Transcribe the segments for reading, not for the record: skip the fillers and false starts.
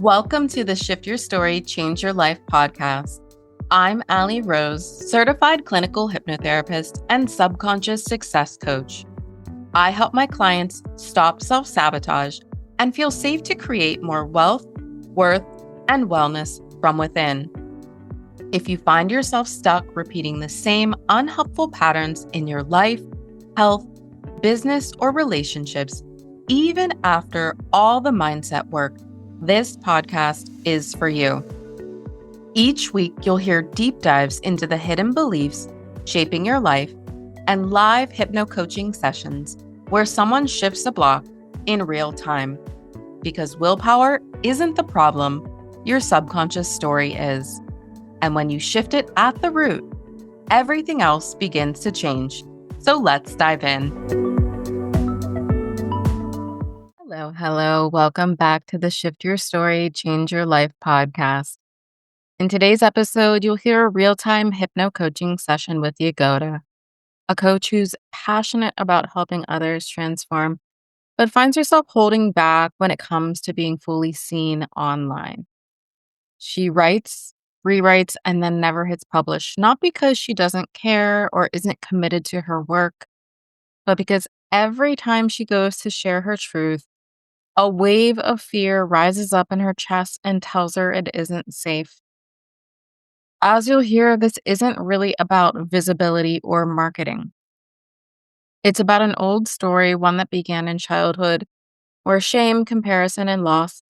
Welcome to the Shift Your Story, Change Your Life podcast. I'm Allie Rose, certified clinical hypnotherapist and subconscious success coach. I help my clients stop self-sabotage and feel safe to create more wealth, worth, and wellness from within. If you find yourself stuck repeating the same unhelpful patterns in your life, health, business, or relationships, even after all the mindset work, this podcast is for you. Each week, you'll hear deep dives into the hidden beliefs shaping your life and live hypnocoaching sessions where someone shifts a block in real time. Because willpower isn't the problem, your subconscious story is. And when you shift it at the root, everything else begins to change. So let's dive in. Hello. Welcome back to the Shift Your Story, Change Your Life podcast. In today's episode, you'll hear a real-time hypno-coaching session with Jagoda, a coach who's passionate about helping others transform, but finds herself holding back when it comes to being fully seen online. She writes, rewrites, and then never hits publish, not because she doesn't care or isn't committed to her work, but because every time she goes to share her truth, a wave of fear rises up in her chest and tells her it isn't safe. As you'll hear, this isn't really about visibility or marketing. It's about an old story, one that began in childhood, where shame, comparison, and loss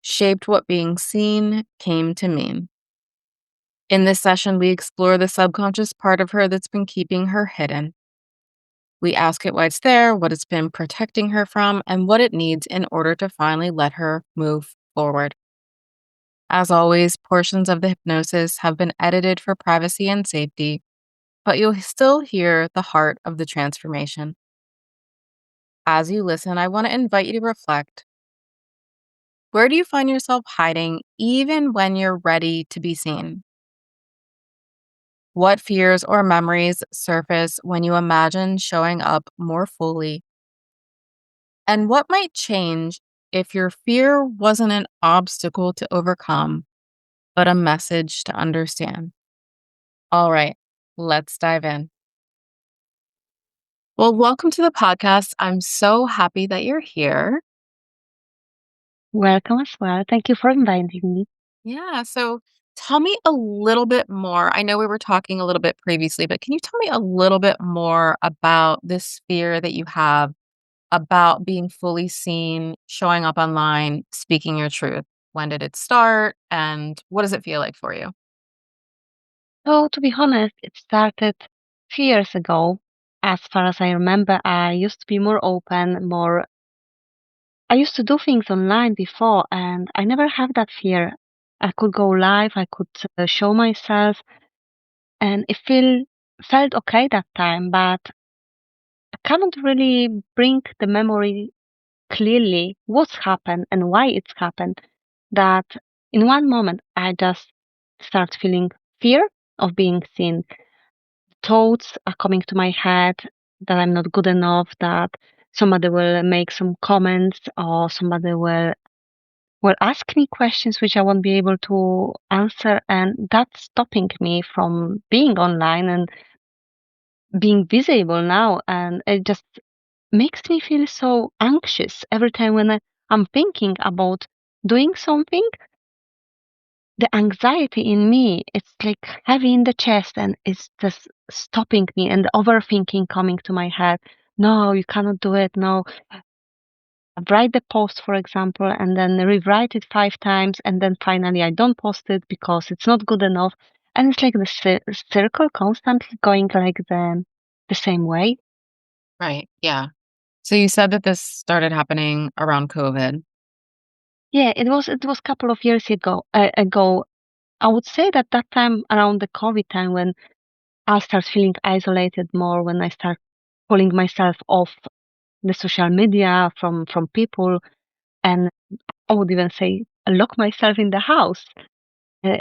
shaped what being seen came to mean. In this session, we explore the subconscious part of her that's been keeping her hidden. We ask it why it's there, what it's been protecting her from, and what it needs in order to finally let her move forward. As always, portions of the hypnosis have been edited for privacy and safety, but you'll still hear the heart of the transformation. As you listen, I want to invite you to reflect. Where do you find yourself hiding even when you're ready to be seen? What fears or memories surface when you imagine showing up more fully? And what might change if your fear wasn't an obstacle to overcome, but a message to understand? All right, let's dive in. Well, welcome to the podcast. I'm so happy that you're here. Welcome as well. Thank you for inviting me. Yeah, so tell me a little bit more. I know we were talking a little bit previously, but can you tell me a little bit more about this fear that you have about being fully seen, showing up online, speaking your truth? When did it start, and what does it feel like for you? So, to be honest, it started few years ago. As far as I remember, I used to be more open, I used to do things online before, and I never have that fear. I could go live, I could show myself, and felt okay that time, but I cannot really bring the memory clearly what's happened and why it's happened. That in one moment, I just start feeling fear of being seen. Thoughts are coming to my head that I'm not good enough, that somebody will make some comments or somebody will ask me questions which I won't be able to answer, and that's stopping me from being online and being visible now. And it just makes me feel so anxious every time when I'm thinking about doing something. The anxiety in me, it's like heavy in the chest and it's just stopping me, and the overthinking coming to my head. No, you cannot do it. No. Write the post, for example, and then rewrite it 5 times, and then finally I don't post it because it's not good enough. And it's like the circle constantly going like the same way. Right. Yeah. So you said that this started happening around COVID. Yeah, it was a couple of years ago. I would say that that time around the COVID time when I start feeling isolated more, when I start pulling myself off the social media from people, and I would even say lock myself in the house. Uh,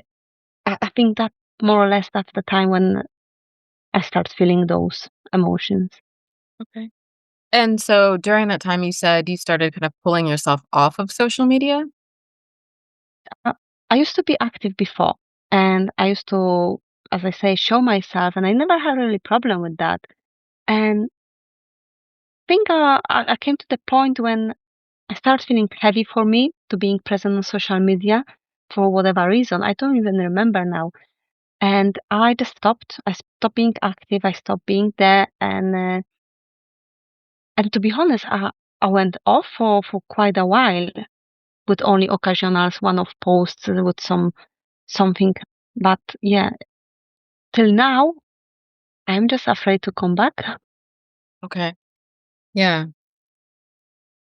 I think that more or less that's the time when I start feeling those emotions. Okay. And so during that time, you said you started kind of pulling yourself off of social media? uh, I used to be active before, and I used to, as I say, show myself, and I never had really problem with that. And think I came to the point when I started feeling heavy for me to being present on social media for whatever reason. I don't even remember now. And I just stopped. I stopped being active. I stopped being there. And to be honest, I went off for quite a while with only occasional one-off posts with something. But yeah, till now, I'm just afraid to come back. Okay. Yeah.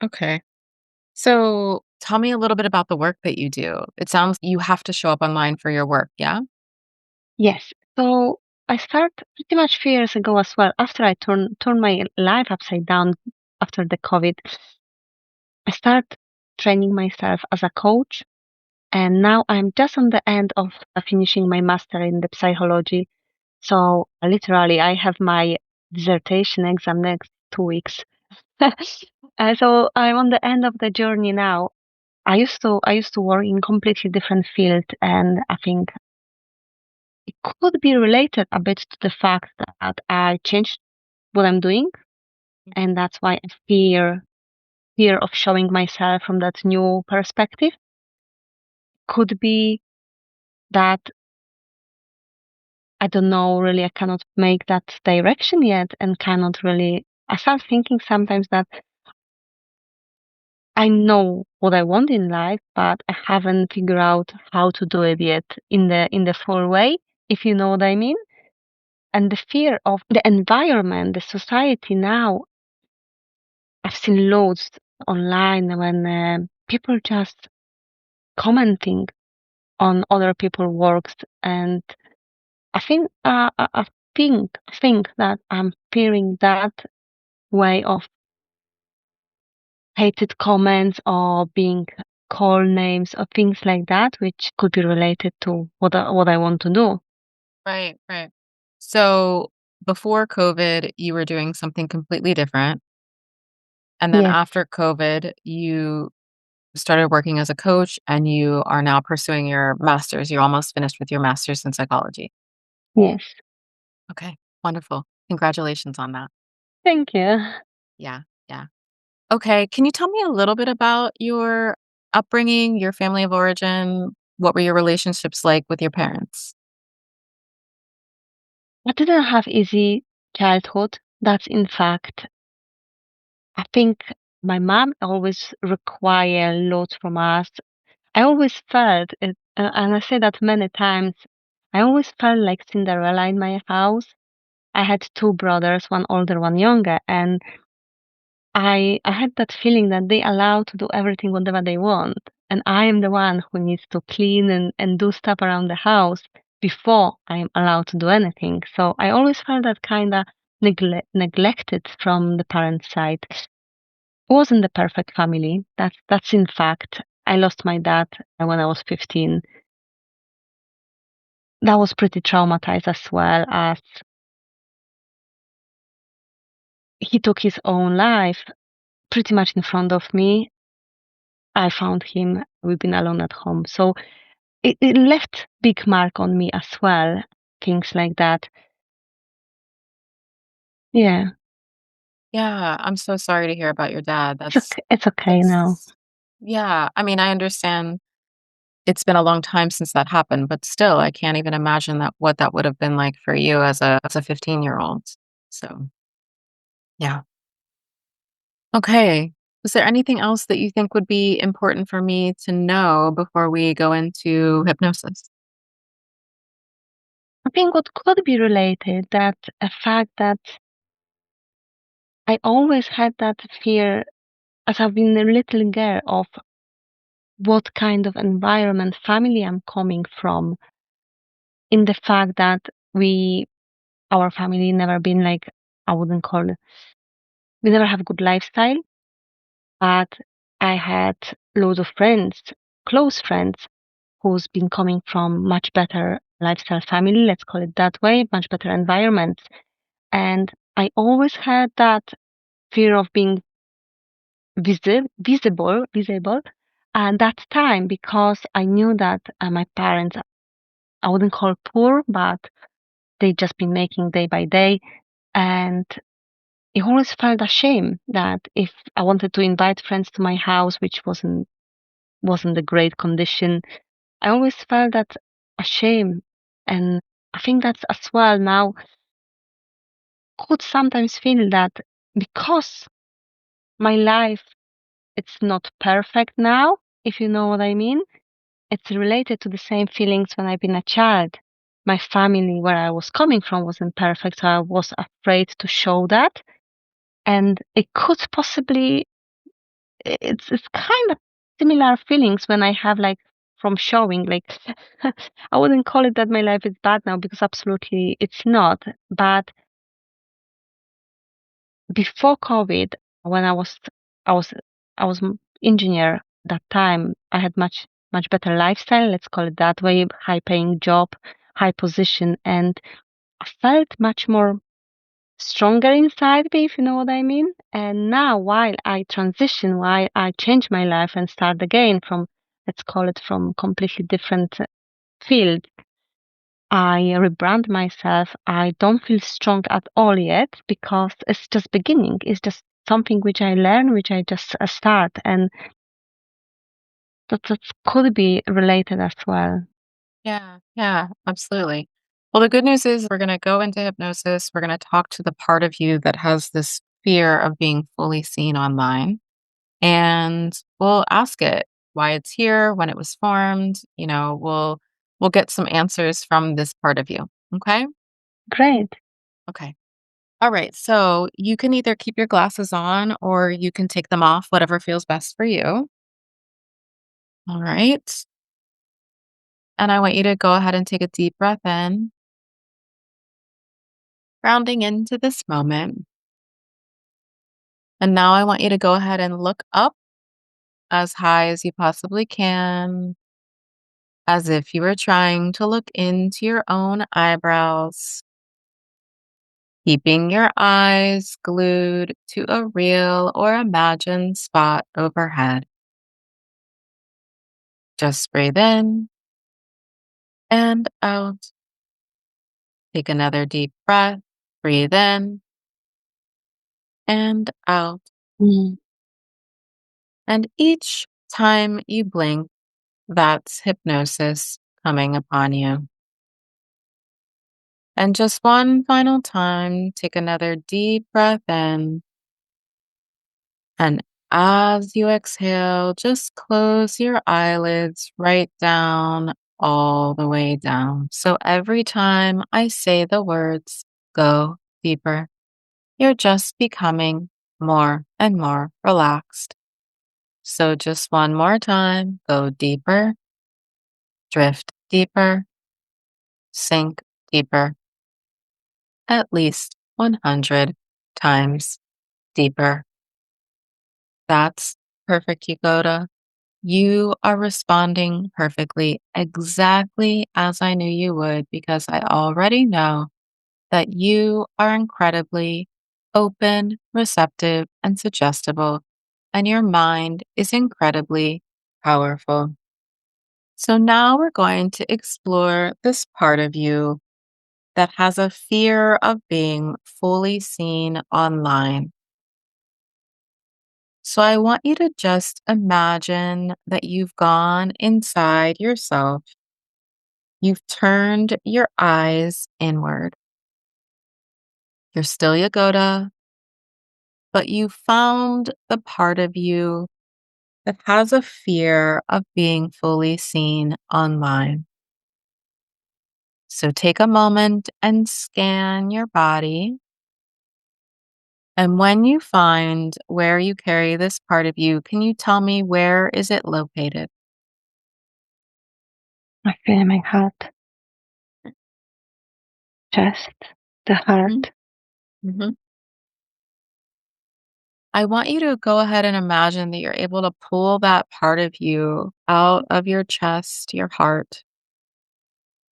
Okay. So tell me a little bit about the work that you do. It sounds you have to show up online for your work, yeah? Yes. So I started pretty much 3 years ago as well. After I turned my life upside down after the COVID, I started training myself as a coach, and now I'm just on the end of finishing my master in the psychology. So literally, I have my dissertation exam next 2 weeks. So I'm on the end of the journey now. I used to work in completely different field, and I think it could be related a bit to the fact that I changed what I'm doing, Mhm. and that's why I fear of showing myself from that new perspective. Could be that I don't know really. I cannot make that direction yet, and cannot really. I start thinking sometimes that I know what I want in life, but I haven't figured out how to do it yet in the full way, if you know what I mean. And the fear of the environment, the society now, I've seen loads online when people just commenting on other people's works, and I think I think that I'm fearing that way of hated comments or being called names or things like that, which could be related to what I want to do. Right, right. So before COVID, you were doing something completely different. And then Yes, after COVID, you started working as a coach and you are now pursuing your master's. You're almost finished with your master's in psychology. yes. Okay, wonderful. Congratulations on that. Thank you. Yeah, yeah. Okay, can you tell me a little bit about your upbringing, your family of origin? What were your relationships like with your parents? I didn't have easy childhood. That's in fact, I think my mom always required loads from us. I always felt it, and I say that many times. I always felt like Cinderella in my house. I had two brothers, one older, one younger, and I had that feeling that they allow to do everything whatever they want, and I am the one who needs to clean and do stuff around the house before I am allowed to do anything. So I always felt that kind of neglected from the parents' side. It wasn't the perfect family. That's in fact. I lost my dad when I was 15. That was pretty traumatized as well as he took his own life pretty much in front of me. I found him. We've been alone at home. So it left big mark on me as well. Things like that. Yeah, Yeah, I'm so sorry to hear about your dad. it's okay. It's okay now. That's yeah, I mean, I understand it's been a long time since that happened, but still, I can't even imagine that what that would have been like for you as a 15-year-old. So, yeah. Okay. Is there anything else that you think would be important for me to know before we go into hypnosis? I think what could be related that a fact that I always had that fear as I've been a little girl of what kind of environment, family I'm coming from. In the fact that our family never been like I wouldn't call it. We never have good lifestyle, but I had loads of friends, close friends, who's been coming from much better lifestyle family, let's call it that way, much better environments. And I always had that fear of being visible. that time, because I knew that my parents, I wouldn't call poor, but they just been making day by day. And I always felt ashamed that if I wanted to invite friends to my house, which wasn't a great condition, I always felt that ashamed. And I think that's as well now could sometimes feel that because my life it's not perfect now, if you know what I mean. It's related to the same feelings when I've been a child. My family, where I was coming from, wasn't perfect, so I was afraid to show that. And it could possibly, it's kind of similar feelings when I have like from showing, like, I wouldn't call it that my life is bad now because absolutely it's not. But before COVID, when I was, I was engineer that time, I had much better lifestyle. Let's call it that way. High paying job, high position, and I felt much more stronger inside me, if you know what I mean. And now, while I transition, while I change my life and start again from, let's call it from completely different field, I rebrand myself. I don't feel strong at all yet because it's just beginning. It's just something which I learn, which I just start, and that could be related as well. Yeah, yeah, absolutely. Well, the good news is we're going to go into hypnosis. We're going to talk to the part of you that has this fear of being fully seen online. And we'll ask it why it's here, when it was formed. We'll get some answers from this part of you. Okay? Great, Okay. All right. So you can either keep your glasses on or you can take them off, whatever feels best for you. All right. And I want you to go ahead and take a deep breath in, grounding into this moment. And now I want you to go ahead and look up as high as you possibly can, as if you were trying to look into your own eyebrows, keeping your eyes glued to a real or imagined spot overhead. Just breathe in and out. Take another deep breath. Breathe in and out. mm, And each time you blink, that's hypnosis coming upon you. And just one final time, take another deep breath in. And as you exhale, just close your eyelids right down, all the way down. So every time I say the words, go deeper, you're just becoming more and more relaxed. So just one more time, go deeper, drift deeper, sink deeper, at least 100 times deeper. That's perfect, Yagoda. You are responding perfectly, exactly as I knew you would, because I already know that you are incredibly open, receptive, and suggestible, and your mind is incredibly powerful. So now we're going to explore this part of you that has a fear of being fully seen online. So I want you to just imagine that you've gone inside yourself. You've turned your eyes inward. You're still Yagoda, but you found the part of you that has a fear of being fully seen online. So take a moment and scan your body. And when you find where you carry this part of you, can you tell me where is it located? I feel in my heart, chest, the Mhm, heart. mhm. I want you to go ahead and imagine that you're able to pull that part of you out of your chest, your heart.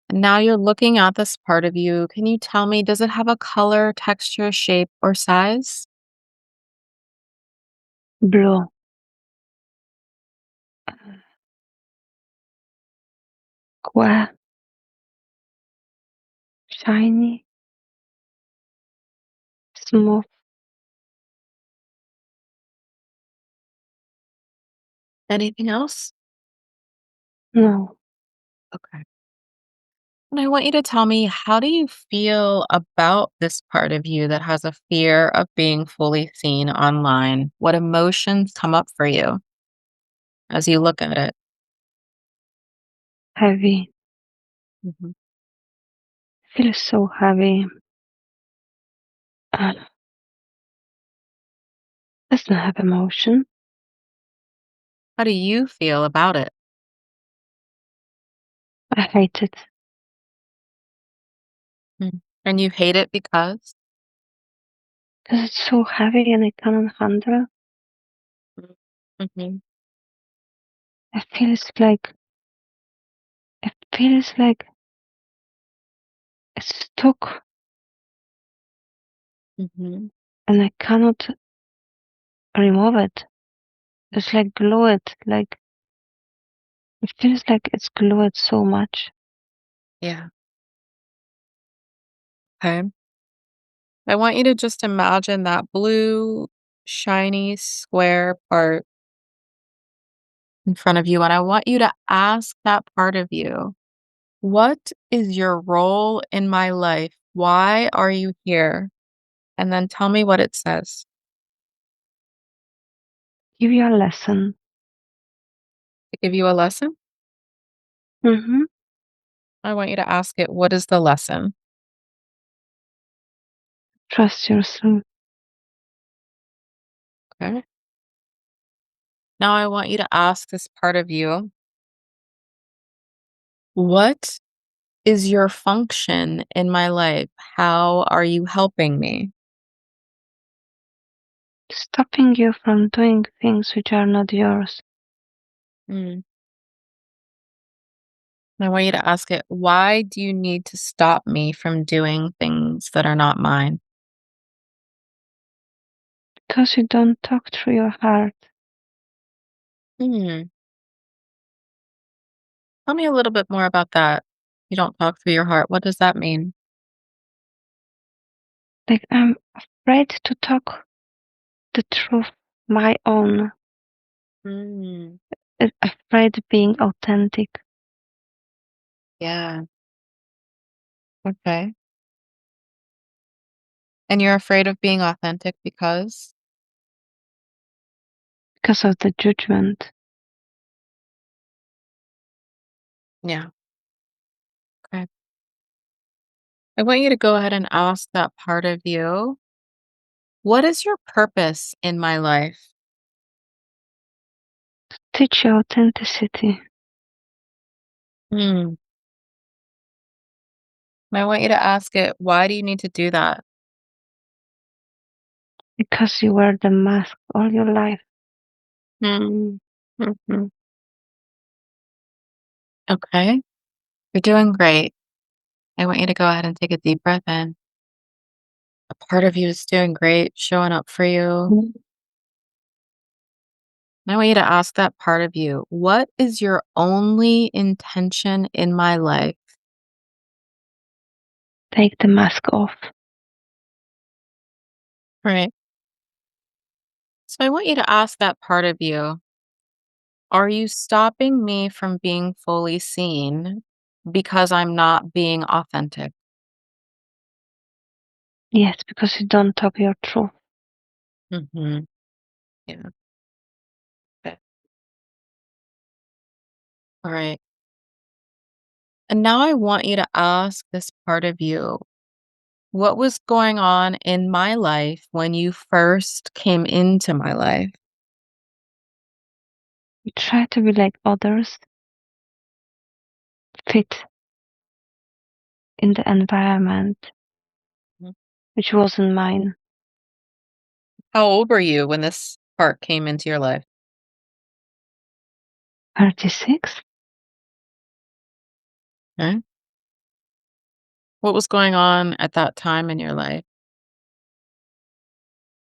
And now you're looking at this part of you. Can you tell me, does it have a color, texture, shape, or size? Blue. square, shiny, smooth. Anything else? No, Okay. And I want you to tell me, how do you feel about this part of you that has a fear of being fully seen online? What emotions come up for you as you look at it? heavy. Mhm. Feels so heavy. Uh, doesn't have emotion. How do you feel about it? I hate it Mm. And you hate it because? because it's so heavy and I cannot handle. Mm-hmm. It feels like it feels like it's stuck Mm-hmm. and I cannot remove it. It's like glued. Like it feels like it's glued so much. Yeah. Okay. I want you to just imagine that blue, shiny square part in front of you. And I want you to ask that part of you, what is your role in my life? Why are you here? And then tell me what it says. Give you a lesson. To give you a lesson, Mm-hmm. I want you to ask it, what is the lesson? Trust yourself. Okay. Now I want you to ask this part of you, what is your function in my life? How are you helping me? Stopping you from doing things which are not yours. Mm. And I want you to ask it, why do you need to stop me from doing things that are not mine? Because you don't talk through your heart. Hmm. Tell me a little bit more about that. You don't talk through your heart. What does that mean? Like I'm afraid to talk the truth, my own. Mm. Afraid being authentic. Yeah. Okay. And you're afraid of being authentic because? Because of the judgment. Yeah. Okay. I want you to go ahead and ask that part of you, what is your purpose in my life? Teach your authenticity. Hmm. And I want you to ask it, why do you need to do that? Because you wear the mask all your life. Hmm. Mhm. Okay. You're doing great. I want you to go ahead and take a deep breath in. A part of you is doing great, showing up for you. Mm. And I want you to ask that part of you, what is your only intention in my life? Take the mask off. Right. So I want you to ask that part of you, are you stopping me from being fully seen because I'm not being authentic? Yes, because you don't talk your truth. Hmm. Yeah. Okay. All right. And now I want you to ask this part of you, what was going on in my life when you first came into my life? You try to be like others, fit in the environment, Mhm. which wasn't mine. How old were you when this part came into your life? 36. Okay. What was going on at that time in your life?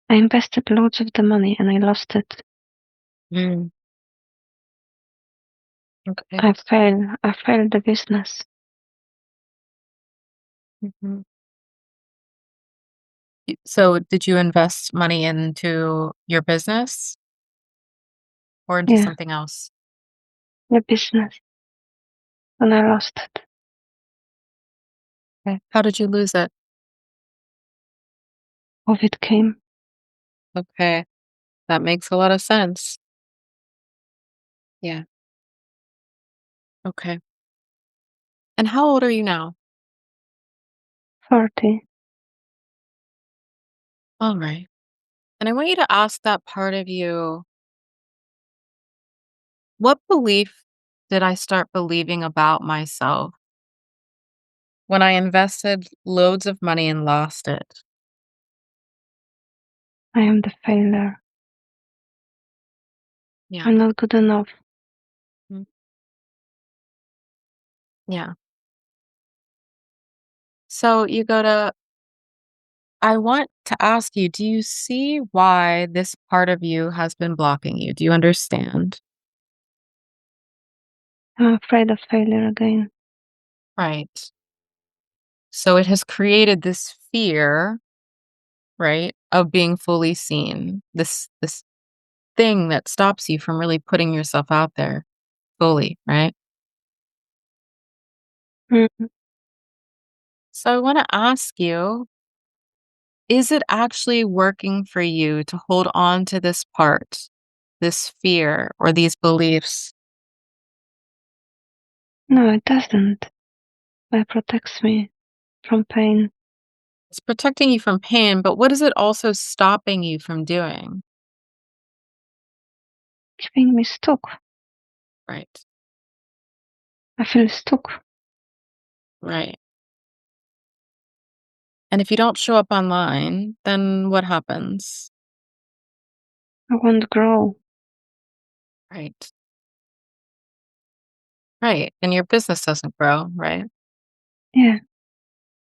I invested loads of the money and I lost it. Mm. Okay. I failed the business. Mhm. So, did you invest money into your business or into Yeah, something else? the business. And I lost it. Okay. How did you lose it? COVID came. Okay. That makes a lot of sense. Yeah. Okay. And how old are you now? 40. All right. And I want you to ask that part of you, what belief did I start believing about myself when I invested loads of money and lost it? I am the failure. Yeah. I'm not good enough. Mm. Yeah. So you go to, I want to ask you, do you see why this part of you has been blocking you? Do you understand? I'm afraid of failure again. Right. So it has created this fear, right, of being fully seen. This thing that stops you from really putting yourself out there fully, right? Mm. So I want to ask you, is it actually working for you to hold on to this part, this fear or these beliefs? No, it doesn't. It protects me from pain, It's protecting you from pain, but what is it also stopping you from doing? keeping me stuck. Right. I feel stuck. Right. And if you don't show up online, then what happens? I won't grow. Right. Right. And your business doesn't grow, right? Yeah,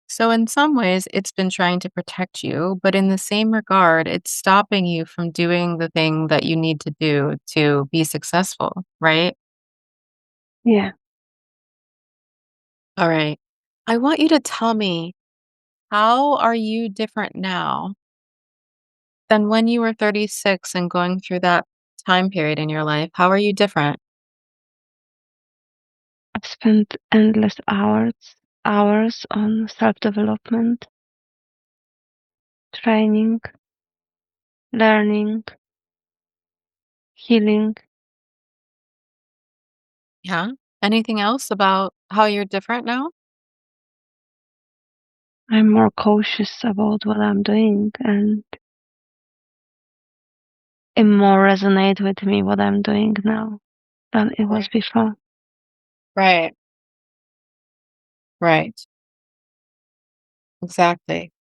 So, in some ways, it's been trying to protect you, but in the same regard, it's stopping you from doing the thing that you need to do to be successful, right? yeah. All right. I want you to tell me, how are you different now than when you were 36 and going through that time period in your life? How are you different? I've spent endless hours on self-development, training, learning, healing. Yeah. Anything else about how you're different now? I'm more cautious about what I'm doing and it more resonate with me what I'm doing now than it was Right. before. Right. Right. Exactly.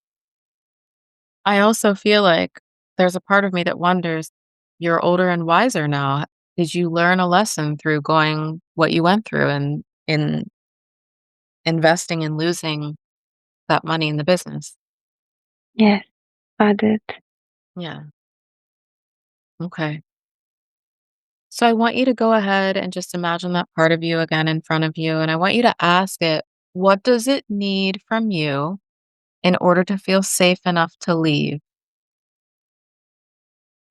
I also feel like there's a part of me that wonders, you're older and wiser now. Did you learn a lesson through going what you went through and in investing and losing that money in the business? Yes, I did. Yeah. Okay. So I want you to go ahead and just imagine that part of you again in front of you. And I want you to ask it, what does it need from you in order to feel safe enough to leave?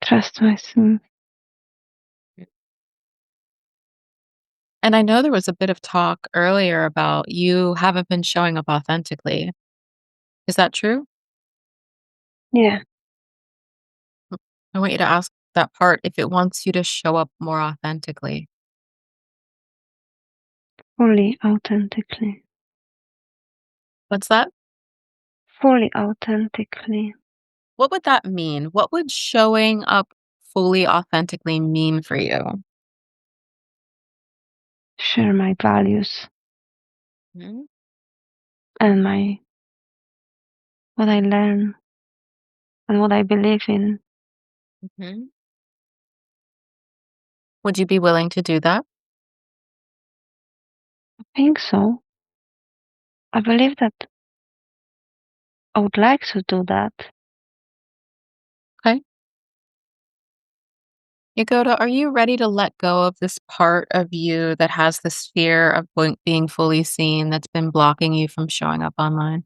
Trust myself. And I know there was a bit of talk earlier about you haven't been showing up authentically. Is that true? Yeah, Mm. I want you to ask that part if it wants you to show up more authentically. fully authentically. What's that? Fully authentically. What would that mean? What would showing up fully authentically mean for you? Share my values Mhm, and my what I learn and what I believe in. mhm. Would you be willing to do that? I think so. I believe that I would like to do that. Okay. Yagoda, are you ready to let go of this part of you that has this fear of being fully seen that's been blocking you from showing up online?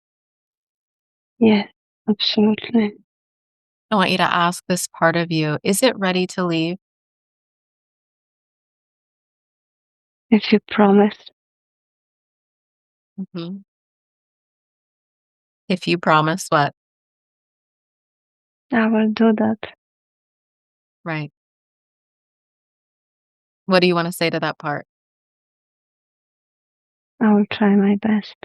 Yes, absolutely. I want you to ask this part of you, is it ready to leave? If you promise, Mhm. If you promise what? I will do that. Right. What do you want to say to that part? I will try my best.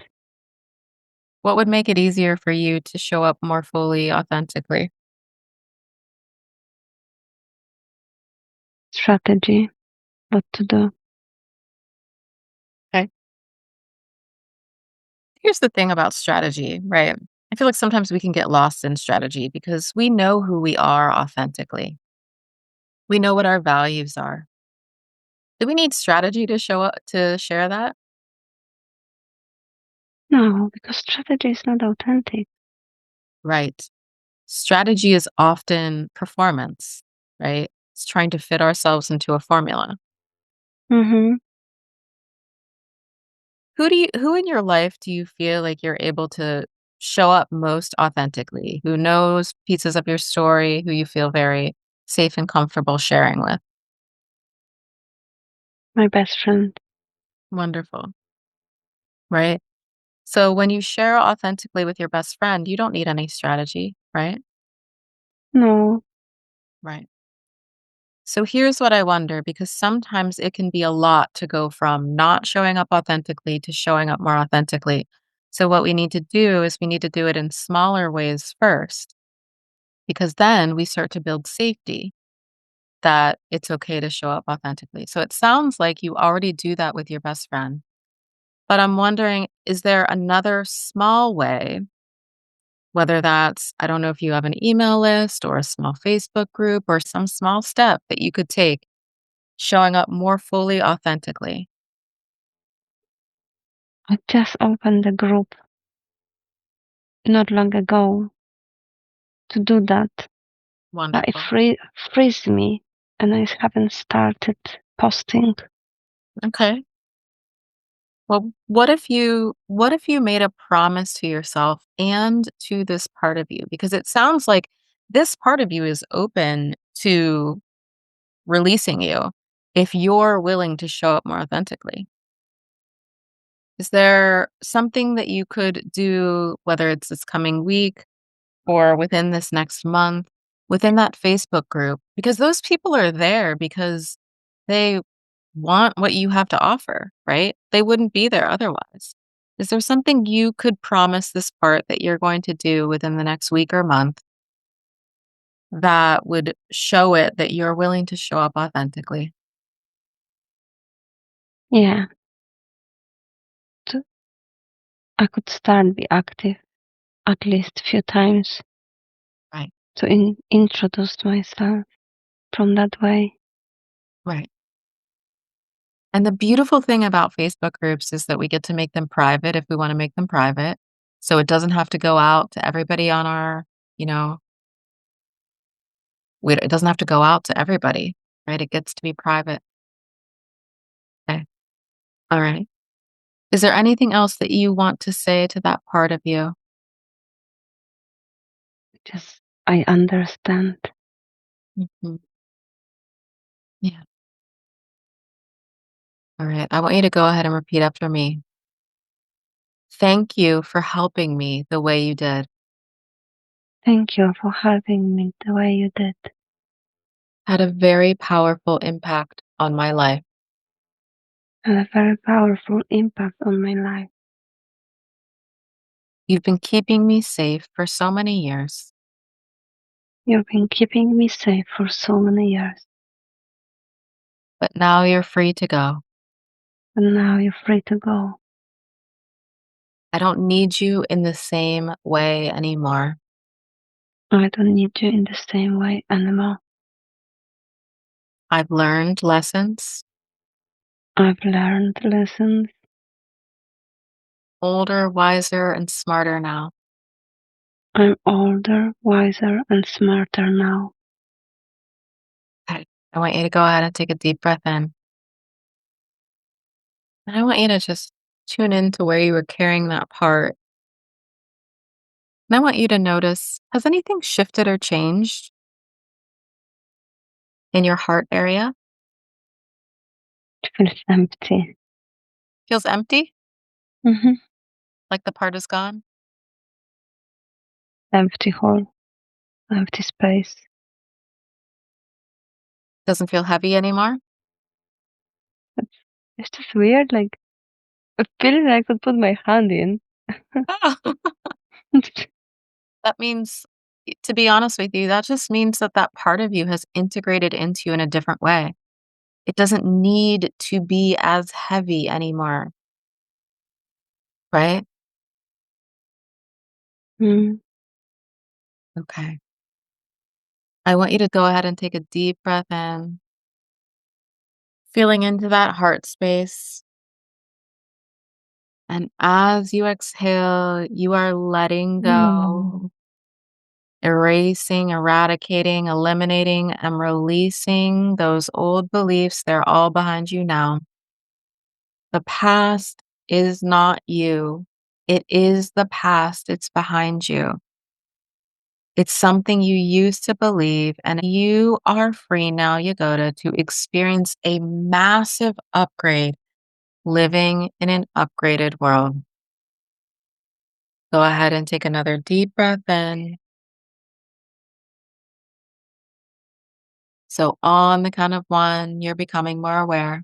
What would make it easier for you to show up more fully, authentically? Strategy, what to do. Okay. Here's the thing about strategy, right? I feel like sometimes we can get lost in strategy because we know who we are authentically. We know what our values are. Do we need strategy to show up to share that? No, because strategy is not authentic. Right. Strategy is often performance, right? It's trying to fit ourselves into a formula. Mm-hmm. Who in your life do you feel like you're able to show up most authentically? Who knows pieces of your story, who you feel very safe and comfortable sharing with? My best friend. Wonderful, right? So when you share authentically with your best friend, you don't need any strategy, right? No, Right. So here's what I wonder because sometimes it can be a lot to go from not showing up authentically to showing up more authentically. So what we need to do is we need to do it in smaller ways first because then we start to build safety that it's okay to show up authentically. So it sounds like you already do that with your best friend. But I'm wondering, is there another small way, whether that's, I don't know if you have an email list or a small Facebook group or some small step that you could take showing up more fully authentically? I just opened the group not long ago to do that. But it Wonderful. frees me and I haven't started posting. Okay. Well, what if you made a promise to yourself and to this part of you? Because it sounds like this part of you is open to releasing you if you're willing to show up more authentically. Is there something that you could do, whether it's this coming week or within this next month, within that Facebook group? Because those people are there because they want what you have to offer, right? They wouldn't be there otherwise. Is there something you could promise this part that you're going to do within the next week or month that would show it that you're willing to show up authentically? Yeah, to, I could start be active at least few times Right. to introduce myself from that way. Right. And the beautiful thing about Facebook groups is that we get to make them private if we want to make them private. So it doesn't have to go out to everybody on our, you know, it doesn't have to go out to everybody, right? It gets to be private. Okay. All right. Is there anything else that you want to say to that part of you? Just I understand. Mhm. Yeah. All right. I want you to go ahead and repeat after me. Thank you for helping me the way you did. Thank you for helping me the way you did. Had a very powerful impact on my life. Had a very powerful impact on my life. You've been keeping me safe for so many years, You've been keeping me safe for so many years, but now you're free to go. and now you're free to go. I don't need you in the same way anymore. I don't need you in the same way anymore. I've learned lessons, I've learned lessons. older, wiser, and smarter now. I'm older, wiser, and smarter now. Okay. I want you to go ahead and take a deep breath in. And I want you to just tune into where you were carrying that part. And I want you to notice, has anything shifted or changed in your heart area? It feels empty. Feels empty? Hmm. Like the part is gone? Empty hole, empty space. Doesn't feel heavy anymore? It's, it's just weird. Like, I feel like I could put my hand in. That means, to be honest with you, that just means that that part of you has integrated into you in a different way. It doesn't need to be as heavy anymore, right? Mm. Okay. I want you to go ahead and take a deep breath in, feeling into that heart space. And as you exhale, you are letting Mm. go, erasing, eradicating, eliminating, and releasing those old beliefs. They're all behind you now. The past is not you. It is the past. It's behind you. It's something you used to believe, and you are free now, Yagoda, to experience a massive upgrade living in an upgraded world. Go ahead and take another deep breath in. So, on the count of one, you're becoming more aware.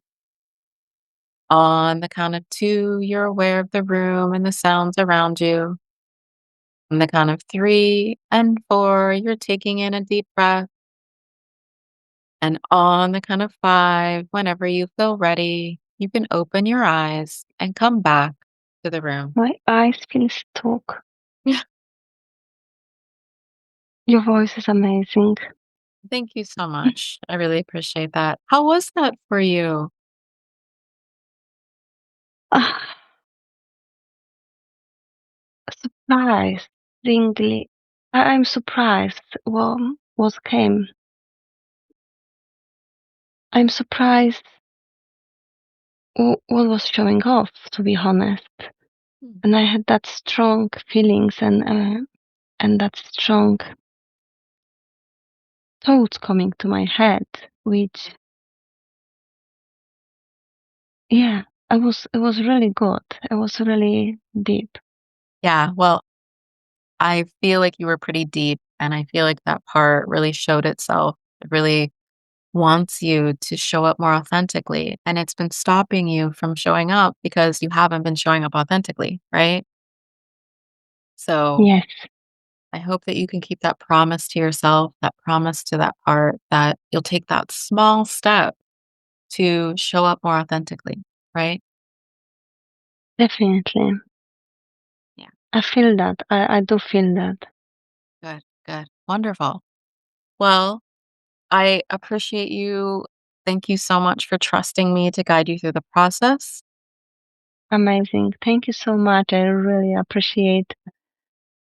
On the count of two, you're aware of the room and the sounds around you. On the count of three and four, you're taking in a deep breath. And on the count of five, whenever you feel ready, you can open your eyes and come back to the room. My eyes feel stuck. Yeah. Your voice is amazing. Thank you so much. I really appreciate that. How was that for you? Ah, surprisingly, I'm surprised what came. I'm surprised what was showing off, to be honest. Hmm. And I had that strong feelings and that strong thoughts coming to my head, which yeah, it was really good. It was really deep. Yeah, well, I feel like you were pretty deep, and I feel like that part really showed itself. It really wants you to show up more authentically, and it's been stopping you from showing up because you haven't been showing up authentically, right? So, Yes, I hope that you can keep that promise to yourself, that promise to that part, that you'll take that small step to show up more authentically, right? definitely. Yeah, I feel that. I do feel that. good, good. Wonderful. Well, I appreciate you. Thank you so much for trusting me to guide you through the process. Amazing. Thank you so much. I really appreciate.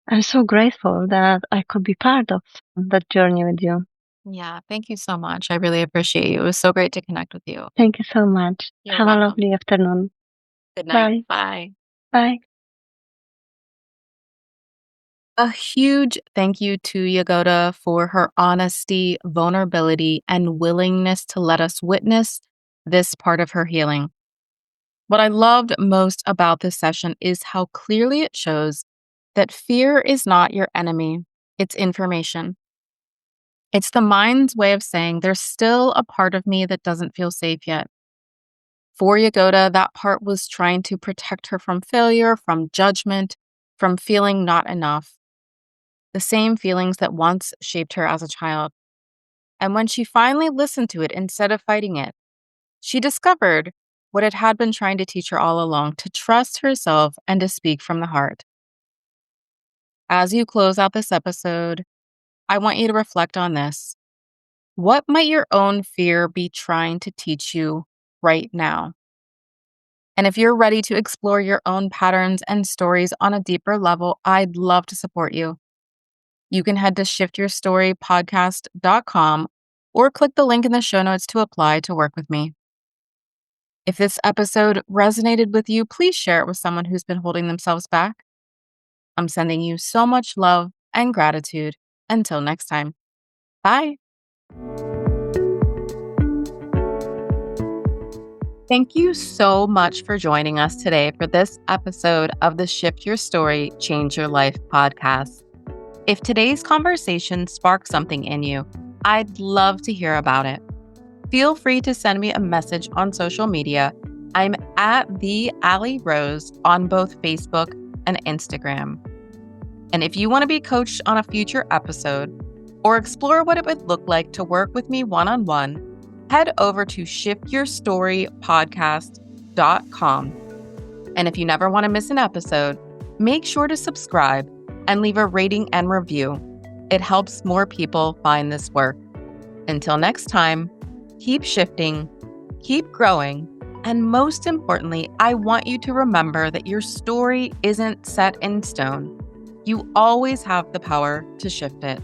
I'm so grateful that I could be part of that journey with you. Yeah, thank you so much. I really appreciate you. It was so great to connect with you. Thank you so much. You're Have a welcome. lovely afternoon. Good night. Bye. Bye. Bye. A huge thank you to Yagoda for her honesty, vulnerability, and willingness to let us witness this part of her healing. What I loved most about this session is how clearly it shows that fear is not your enemy, it's information. It's the mind's way of saying there's still a part of me that doesn't feel safe yet. For Yagoda, that part was trying to protect her from failure, from judgment, from feeling not enough, the same feelings that once shaped her as a child. And when she finally listened to it instead of fighting it, she discovered what it had been trying to teach her all along, to trust herself and to speak from the heart. As you close out this episode, I want you to reflect on this. What might your own fear be trying to teach you right now? And if you're ready to explore your own patterns and stories on a deeper level, I'd love to support you. You can head to shiftyourstorypodcast.com or click the link in the show notes to apply to work with me. If this episode resonated with you, please share it with someone who's been holding themselves back. I'm sending you so much love and gratitude. Until next time. Bye. Thank you so much for joining us today for this episode of the Shift Your Story, Change Your Life podcast. If today's conversation sparked something in you, I'd love to hear about it. Feel free to send me a message on social media. I'm at the Allie Rose on both Facebook and Instagram. And if you want to be coached on a future episode or explore what it would look like to work with me one-on-one, head over to shiftyourstorypodcast.com. And if you never want to miss an episode, make sure to subscribe and leave a rating and review. It helps more people find this work. Until next time, keep shifting, keep growing, and most importantly, I want you to remember that your story isn't set in stone. You always have the power to shift it.